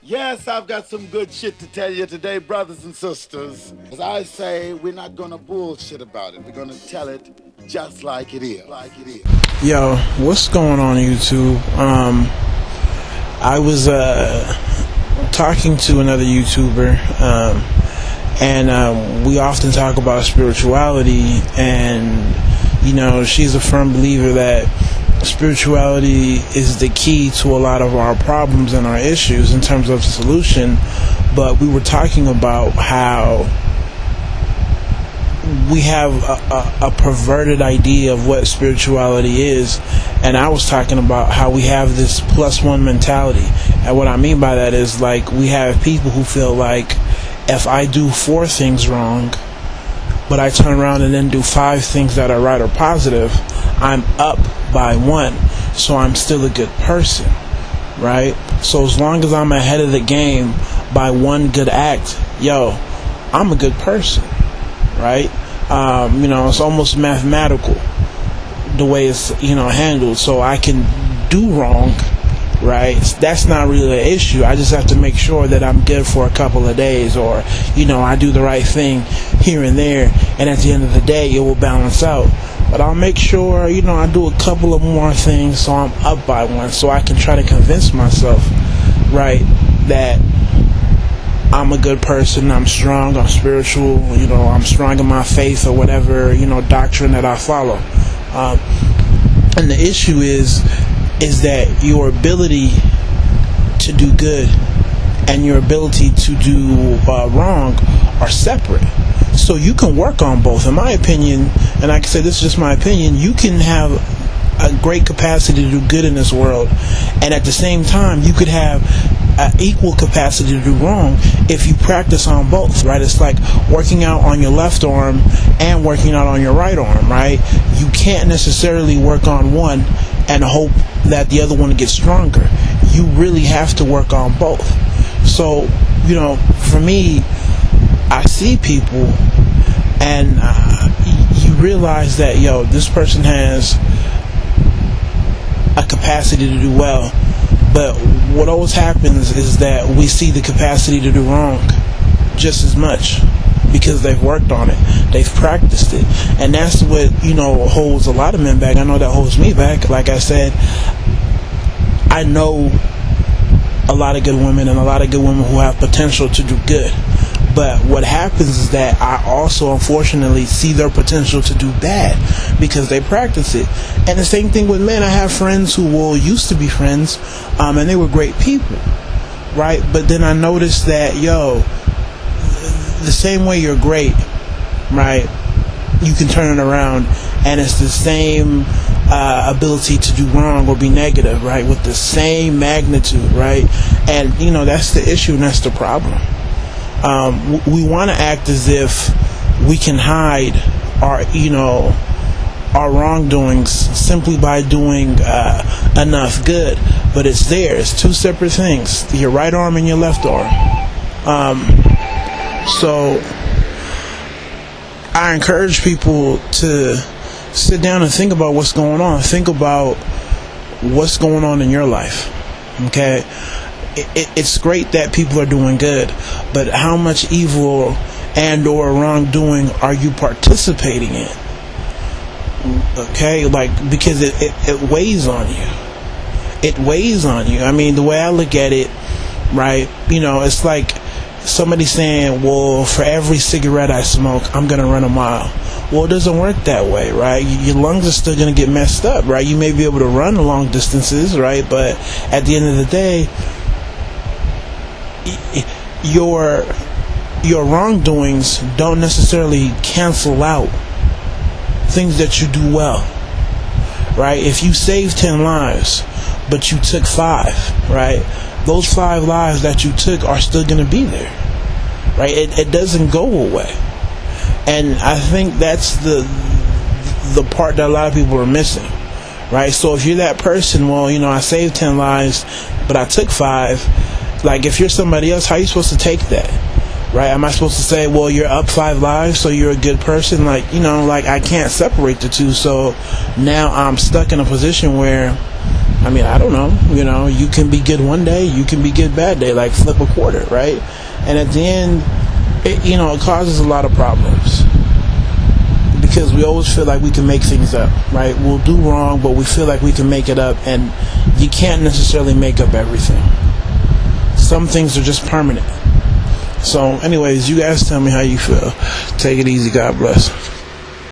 Yes, I've got some good shit to tell you today, brothers and sisters. As I say, we're not gonna bullshit about it. We're gonna tell it just like it is. Yo, what's going on YouTube? I was talking to another YouTuber, and we often talk about spirituality, and you know, she's a firm believer that spirituality is the key to a lot of our problems and our issues in terms of solution. But we were talking about how we have a perverted idea of what spirituality is, and I was talking about how we have this plus one mentality. And what I mean by that is, like, we have people who feel like if I do 4 things wrong but I turn around and then do 5 things that are right or positive, I'm up by 1, so I'm still a good person, right? So as long as I'm ahead of the game by 1 good act, yo, I'm a good person, right? You know, it's almost mathematical the way it's, you know, handled. So I can do wrong, right? That's not really an issue. I just have to make sure that I'm good for a couple of days, or, you know, I do the right thing here and there, and at the end of the day it will balance out. But I'll make sure, you know, I do a couple of more things so I'm up by 1, so I can try to convince myself, right, that I'm a good person, I'm strong, I'm spiritual, you know, I'm strong in my faith or whatever, you know, doctrine that I follow. And the issue is that your ability to do good and your ability to do wrong are separate. So you can work on both. In my opinion, and I can say this is just my opinion, you can have a great capacity to do good in this world, and at the same time you could have an equal capacity to do wrong if you practice on both, right? It's like working out on your left arm and working out on your right arm, right? You can't necessarily work on one and hope that the other one gets stronger. You really have to work on both. So, you know, for me, I see people and you realize that, yo, this person has a capacity to do well, but what always happens is that we see the capacity to do wrong just as much because they've worked on it, they've practiced it, and that's what, you know, holds a lot of men back. I know that holds me back. Like I said, I know a lot of good women and a lot of good women who have potential to do good. But what happens is that I also, unfortunately, see their potential to do bad because they practice it. And the same thing with men. I have friends who used to be friends, and they were great people, right? But then I noticed that, yo, the same way you're great, right, you can turn it around, and it's the same ability to do wrong or be negative, right, with the same magnitude, right? And, you know, that's the issue, and that's the problem. We want to act as if we can hide our, you know, our wrongdoings simply by doing enough good, but it's there. It's 2 separate things: your right arm and your left arm. So I encourage people to sit down and think about what's going on. Think about what's going on in your life. Okay. It's great that people are doing good, but how much evil and or wrongdoing are you participating in? Okay, like, because it weighs on you. It weighs on you. I mean, the way I look at it, right, you know, it's like somebody saying, well, for every cigarette I smoke, I'm going to run a mile. Well, it doesn't work that way, right? Your lungs are still going to get messed up, right? You may be able to run long distances, right? But at the end of the day, your wrongdoings don't necessarily cancel out things that you do well, right? If you save 10 lives but you took 5, right, those 5 lives that you took are still going to be there, right? It doesn't go away. And I think that's the part that a lot of people are missing, right? So if you're that person, well, you know, I saved 10 lives but I took 5. Like, if you're somebody else, how are you supposed to take that, right? Am I supposed to say, well, you're up 5 lives, so you're a good person? Like, you know, like, I can't separate the two. So now I'm stuck in a position where I mean, I don't know. You can be good one day, you can be good bad day, like flip a quarter, right? And at the end, it causes a lot of problems. Because we always feel like we can make things up, right? We'll do wrong, but we feel like we can make it up, and you can't necessarily make up everything. Some things are just permanent. So anyways, you guys tell me how you feel. Take it easy. God bless.